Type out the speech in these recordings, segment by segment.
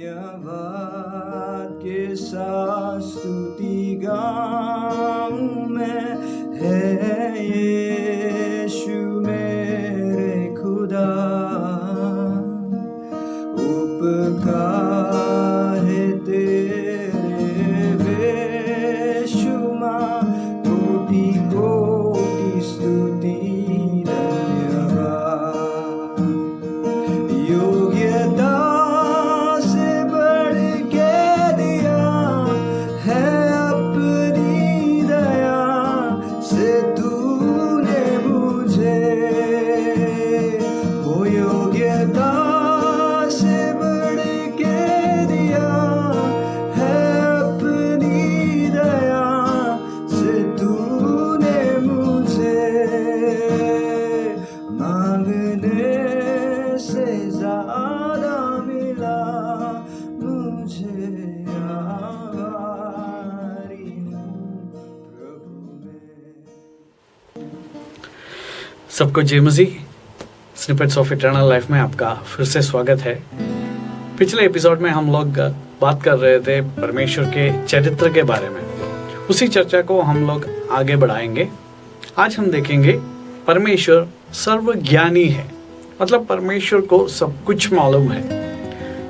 धन्यवाद के साथ स्तुति गाऊं मैं, है यीशु मेरे खुदा। उपकार है तेरे बेशुमार, कोटि कोटि स्तुति धन्यवाद। योग्यता सबको जय मसीह। स्निपेट्स ऑफ इटर्नल लाइफ में आपका फिर से स्वागत है। पिछले एपिसोड में हम लोग बात कर रहे थे परमेश्वर के चरित्र के बारे में। उसी चर्चा को हम लोग आगे बढ़ाएंगे। आज हम देखेंगे परमेश्वर सर्वज्ञानी है, मतलब परमेश्वर को सब कुछ मालूम है।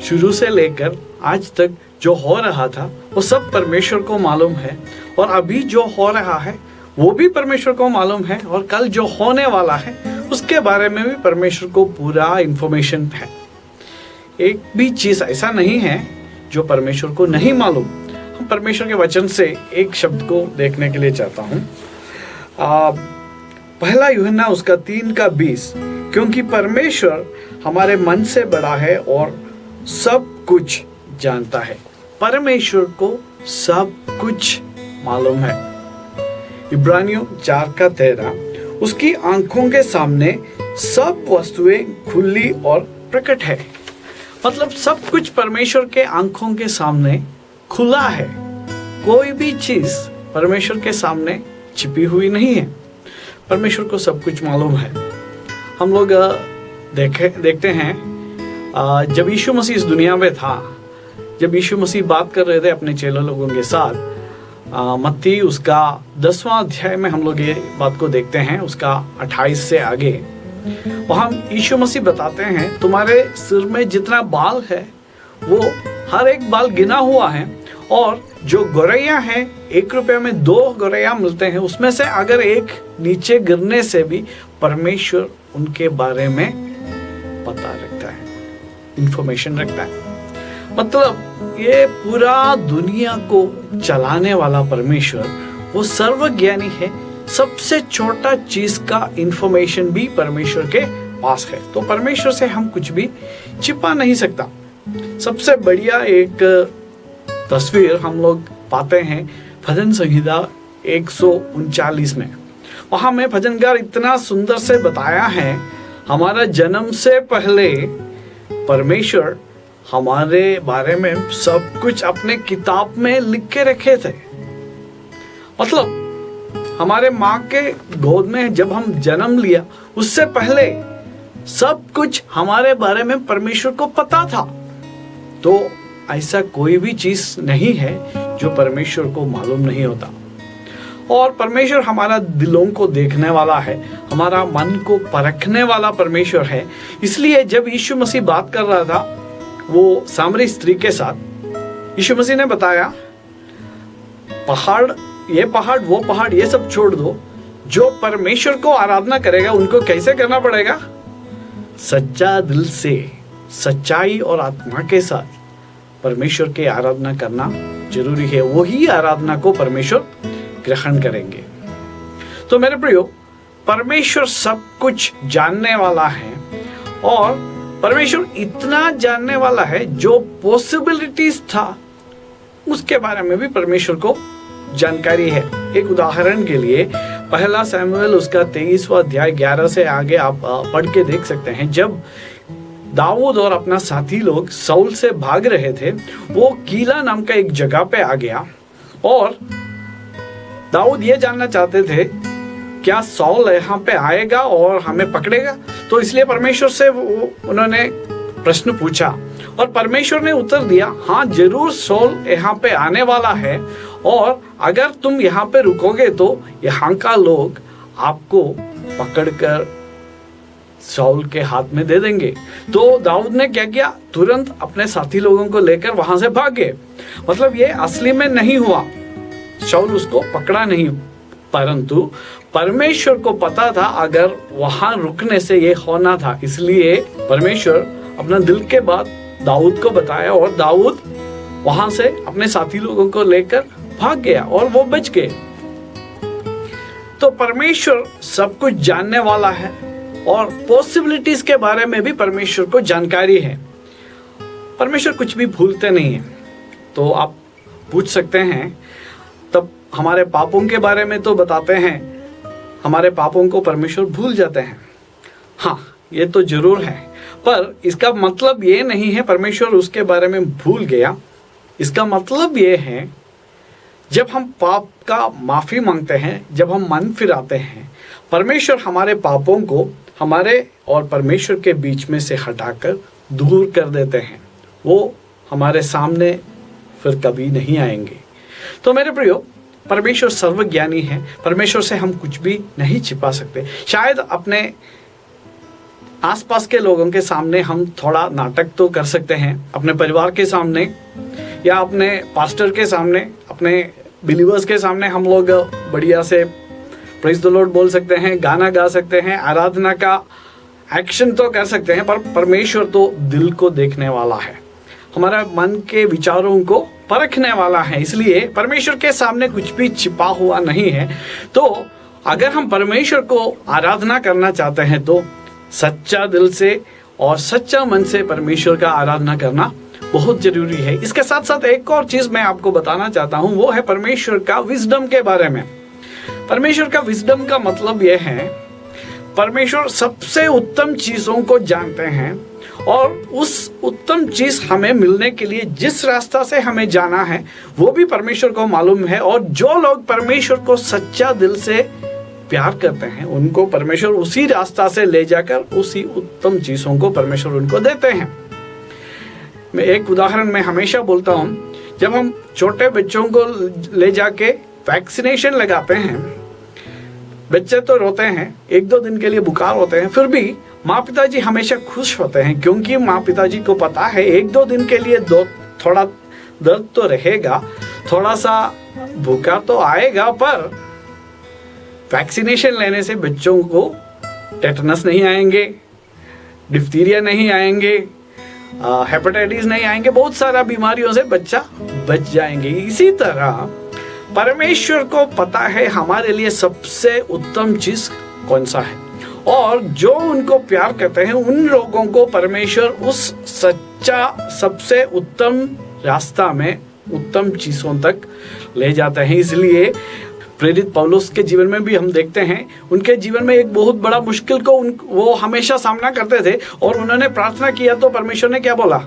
शुरू से लेकर आज तक जो हो रहा था वो सब परमेश्वर को मालूम है, और अभी जो हो रहा है वो भी परमेश्वर को मालूम है, और कल जो होने वाला है उसके बारे में भी परमेश्वर को पूरा इंफॉर्मेशन है। एक भी चीज ऐसा नहीं है जो परमेश्वर को नहीं मालूम। हम परमेश्वर के वचन से एक शब्द को देखने के लिए चाहता हूँ। पहला यूहन्ना उसका 3:20, क्योंकि परमेश्वर हमारे मन से बड़ा है और सब कुछ जानता है। परमेश्वर को सब कुछ मालूम है। इब्रानियों 4:13, उसकी आंखों के सामने सब वस्तुएं खुली और प्रकट है। मतलब सब कुछ परमेश्वर के आंखों के सामने खुला है। कोई भी चीज परमेश्वर के सामने छिपी हुई नहीं है। परमेश्वर को सब कुछ मालूम है। हम लोग देखते हैं जब यीशु मसीह इस दुनिया में था, जब यीशु मसीह बात कर रहे थे अपने चेलों लोगों के साथ, मत्ती उसका 10वां अध्याय में हम लोग ये बात को देखते हैं, उसका 28 से आगे। वहाँ यीशु मसीह बताते हैं तुम्हारे सिर में जितना बाल है वो हर एक बाल गिना हुआ है, और जो गौरैया है 1 रुपये में 2 गौरैया मिलते हैं, उसमें से अगर एक नीचे गिरने से भी परमेश्वर उनके बारे में पता रखता है, इंफॉर्मेशन रखता है। मतलब ये पूरा दुनिया को चलाने वाला परमेश्वर वो सर्वज्ञानी है। सबसे छोटा चीज का इंफॉर्मेशन भी परमेश्वर के पास है। तो परमेश्वर से हम कुछ भी छिपा नहीं सकता। सबसे बढ़िया एक तस्वीर हम लोग पाते हैं भजन संहिता 139 में। वहां में भजनकार इतना सुंदर से बताया है, हमारा जन्म से पहले परमेश्वर हमारे बारे में सब कुछ अपने किताब में लिख के रखे थे। मतलब हमारे माँ के गोद में जब हम जन्म लिया उससे पहले सब कुछ हमारे बारे में परमेश्वर को पता था। तो ऐसा कोई भी चीज नहीं है जो परमेश्वर को मालूम नहीं होता। और परमेश्वर हमारा दिलों को देखने वाला है, हमारा मन को परखने वाला परमेश्वर है। इसलिए जब यीशु मसीह बात कर रहा था वो सामरी स्त्री के साथ, यीशु मसीह ने बताया पहाड़, ये पहाड़ वो पहाड़ ये सब छोड़ दो, जो परमेश्वर को आराधना करेगा उनको कैसे करना पड़ेगा? सच्चा दिल से, सच्चाई और आत्मा के साथ परमेश्वर की आराधना करना जरूरी है। वही आराधना को परमेश्वर ग्रहण करेंगे। तो मेरे प्रियो, परमेश्वर सब कुछ जानने वाला है, और परमेश्वर इतना जानने वाला है जो पॉसिबिलिटीज था उसके बारे में भी परमेश्वर को जानकारी है। एक उदाहरण के लिए पहला शमूएल उसका 23वां अध्याय 11 से आगे आप पढ़ के देख सकते हैं। जब दाऊद और अपना साथी लोग साउल से भाग रहे थे, वो कीला नाम का एक जगह पे आ गया, और दाऊद ये जानना चाहते थे क्या साउल यहाँ पे आएगा और हमें पकड़ेगा। तो इसलिए परमेश्वर से उन्होंने प्रश्न पूछा, और परमेश्वर ने उत्तर दिया, हाँ जरूर शाऊल यहाँ पे आने वाला है, और अगर तुम यहाँ पे रुकोगे तो यहाँ का लोग आपको पकड़कर शाऊल के हाथ में दे देंगे। तो दाऊद ने क्या किया, तुरंत अपने साथी लोगों को लेकर वहां से भाग गए। मतलब ये असली में नहीं हुआ, शाऊल उसको पकड़ा नहीं, परंतु परमेश्वर को पता था अगर वहां रुकने से ये होना था, इसलिए परमेश्वर अपना दिल के बात दाऊद को बताया और दाऊद वहां से अपने साथी लोगों को लेकर भाग गया और वो बच गए। तो परमेश्वर सब कुछ जानने वाला है और पॉसिबिलिटीज के बारे में भी परमेश्वर को जानकारी है। परमेश्वर कुछ भी भूलते नहीं है। तो आप पूछ सकते हैं, तब हमारे पापों के बारे में तो बताते हैं, हमारे पापों को परमेश्वर भूल जाते हैं। हाँ, ये तो जरूर है, पर इसका मतलब ये नहीं है परमेश्वर उसके बारे में भूल गया। इसका मतलब ये है, जब हम पाप का माफी मांगते हैं, जब हम मन फिराते हैं, परमेश्वर हमारे पापों को हमारे और परमेश्वर के बीच में से हटाकर दूर कर देते हैं। वो हमारे सामने फिर कभी नहीं आएंगे। तो मेरे प्रियो, परमेश्वर सर्वज्ञानी है। परमेश्वर से हम कुछ भी नहीं छिपा सकते। शायद अपने आसपास के लोगों के सामने हम थोड़ा नाटक तो कर सकते हैं, अपने परिवार के सामने या अपने पास्टर के सामने, अपने बिलीवर्स के सामने हम लोग बढ़िया से प्रेज द लॉर्ड बोल सकते हैं, गाना गा सकते हैं, आराधना का एक्शन तो कर सकते हैं, पर परमेश्वर तो दिल को देखने वाला है, हमारा मन के विचारों को परखने वाला है। इसलिए परमेश्वर के सामने कुछ भी छिपा हुआ नहीं है। तो अगर हम परमेश्वर को आराधना करना चाहते हैं तो सच्चा दिल से और सच्चा मन से परमेश्वर का आराधना करना बहुत जरूरी है। इसके साथ साथ एक और चीज मैं आपको बताना चाहता हूं, वो है परमेश्वर का विजडम के बारे में। परमेश्वर का विजडम का मतलब यह है, परमेश्वर सबसे उत्तम चीजों को जानते हैं और उस उत्तम चीज हमें मिलने के लिए जिस रास्ता से हमें जाना है वो भी परमेश्वर को मालूम है। और जो लोग परमेश्वर को सच्चा दिल से प्यार करते हैं उनको परमेश्वर उसी रास्ता से ले जाकर उसी उत्तम चीजों को परमेश्वर उनको देते हैं। मैं एक उदाहरण मैं हमेशा बोलता हूँ, जब हम छोटे बच्चों को ले जाके वैक्सीनेशन लगाते हैं, बच्चे तो रोते हैं, 1-2 दिन के लिए बुखार होते हैं, फिर भी माँ पिताजी हमेशा खुश होते हैं, क्योंकि माँ पिताजी को पता है 1-2 दिन के लिए थोड़ा दर्द तो रहेगा, थोड़ा सा बुखार तो आएगा, पर वैक्सीनेशन लेने से बच्चों को टेटनस नहीं आएंगे, डिप्थीरिया नहीं आएंगे, हेपेटाइटिस नहीं आएंगे, बहुत सारा बीमारियों से बच्चा बच जाएंगे। इसी तरह परमेश्वर को पता है हमारे लिए सबसे उत्तम चीज कौन सा है, और जो उनको प्यार करते हैं उन लोगों को परमेश्वर उस सच्चा सबसे उत्तम रास्ता में उत्तम चीजों तक ले जाते हैं। इसलिए प्रेरित पौलुस के जीवन में भी हम देखते हैं, उनके जीवन में एक बहुत बड़ा मुश्किल को वो हमेशा सामना करते थे और उन्होंने प्रार्थना किया तो परमेश्वर ने क्या बोला,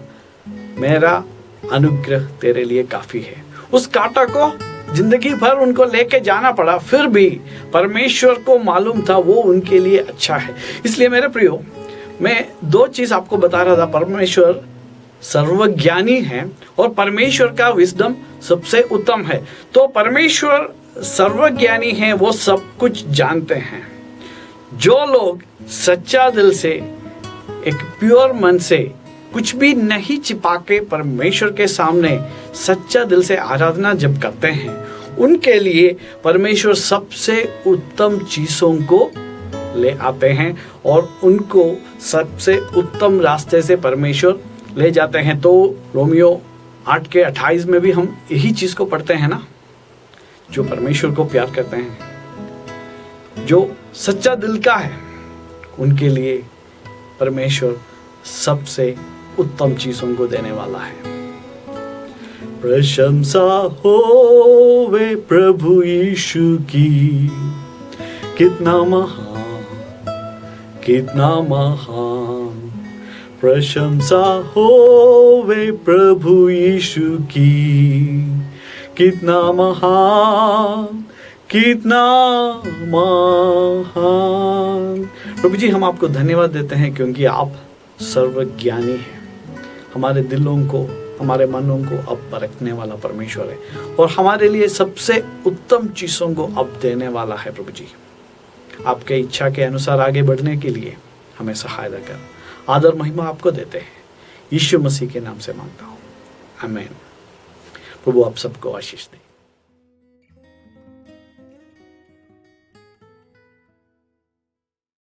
मेरा अनुग्रह तेरे लिए काफी है। उस कांटा को जिंदगी भर उनको लेके जाना पड़ा, फिर भी परमेश्वर को मालूम था वो उनके लिए अच्छा है। इसलिए मेरे प्रियो, मैं 2 चीज आपको बता रहा था, परमेश्वर सर्वज्ञानी है और परमेश्वर का विजडम सबसे उत्तम है। तो परमेश्वर सर्वज्ञानी है, वो सब कुछ जानते हैं। जो लोग सच्चा दिल से, एक प्योर मन से, कुछ भी नहीं छिपा के परमेश्वर के सामने सच्चा दिल से आराधना जब करते हैं, उनके लिए परमेश्वर सबसे उत्तम चीजों को ले आते हैं और उनको सबसे उत्तम रास्ते से परमेश्वर ले जाते हैं। तो रोमियो 8:28 में भी हम यही चीज को पढ़ते हैं ना, जो परमेश्वर को प्यार करते हैं, जो सच्चा दिल का है, उनके लिए परमेश्वर सबसे उत्तम चीजों को देने वाला है। प्रशंसा होवे प्रभु यीशु की, कितना महान, कितना महान। प्रशंसा होवे प्रभु यीशु की, कितना महान, कितना महान। प्रभु जी, हम आपको धन्यवाद देते हैं क्योंकि आप सर्वज्ञानी हैं। हमारे दिलों को, हमारे मनों को अब परखने वाला परमेश्वर है और हमारे लिए सबसे उत्तम चीज़ों को अब देने वाला है। प्रभु जी, आपके इच्छा के अनुसार आगे बढ़ने के लिए हमें सहायता कर। आदर महिमा आपको देते हैं, यीशु मसीह के नाम से मांगता हूँ, आमीन। प्रभु आप सबको आशीष दे।